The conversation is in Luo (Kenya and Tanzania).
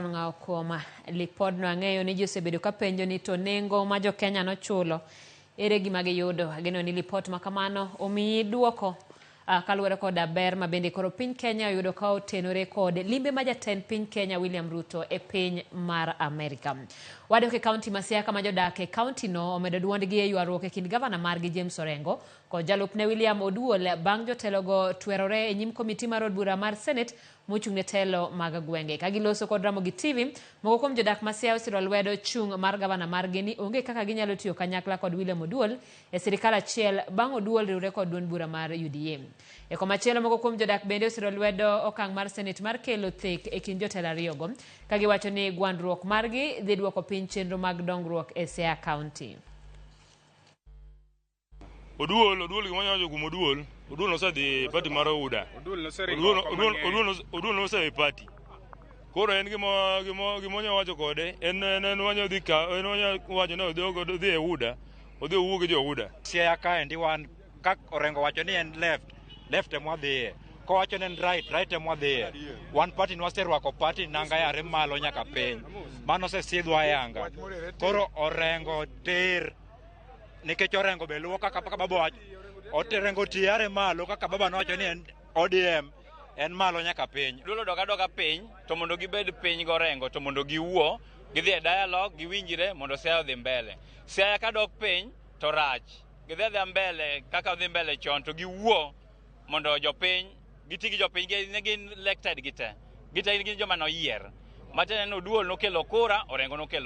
ng'aw kuom lipod no ang'eyo ni ji osebedo ka penjo ni to nengo ma jo Kenya nochulo ere gima giyudo. Ageno ni lipot ma kamano omiyi duoko kaluwore kod ber ma bende koro piny Kenya oyudo ka otenore kod limbe ma jatend piny Kenya William Ruto e piny mar Amerika. Wadok e kaunti ma Siaya kama jodak e kaunti no omedo duondgi e ywaruok e kind gavana margi James Orengo kod jalupne William Oduol bang' jotelogo twerore e nyim komiti mar od bura mar Senate mochung' ne telo mag gwenge. Ka giloso kod Ramogi TV, moko kuom jodak ma Siaya osiro lwedo chung' mar gavana margi ni onge kaka ginyalo tiyo kanyakla kod William Oduol e sirikal achiel bang' Oduol riwre kod duond bura mar UDA. E komachielo, moko kuom jodak bende osiro lwedo okang' mar Senate mar kelo thek e kind jotelo ariyogo, ka giwacho ni gwandruok margi dhi duoko piny chenro mag dongruok e Siaya County. Oduol gimanyalo kuom Oduol nosedhi party mar UDA. Oduol nosedhi party. Koro en gima wacho kode, en wanyo dhi ka, en wanyo wacho ne odhi e UDA, odhi owuo gi jo UDA. Siaya kaendi wan kak Orengo wacho ni en left ema wadhiye. Ko wacho ni en right ema wadhiye. Wan party nwaserwako party nanga yare malo nyaka piny. Mano osesidhwa ayanga. Koro Orengo ter nikech Orengo be luwo kaka baba wacho. Orengo tiare malo kaka baba nowacho ni en ODM en malo nyaka piny. Duolo doga piny to mondo gibed piny gorengo to mondo giwuo gidhi e dialogue giwinjire mondo Siaya odhi mbele. Siaya ka dok piny to rach. Gidhi mbele kaka odhi mbele chon to giwuo mondo jopiny giti gi jopiny gin elected gite. Gite gin joma noyier. Mate en Oduol nokelo kura, Orengo nokelo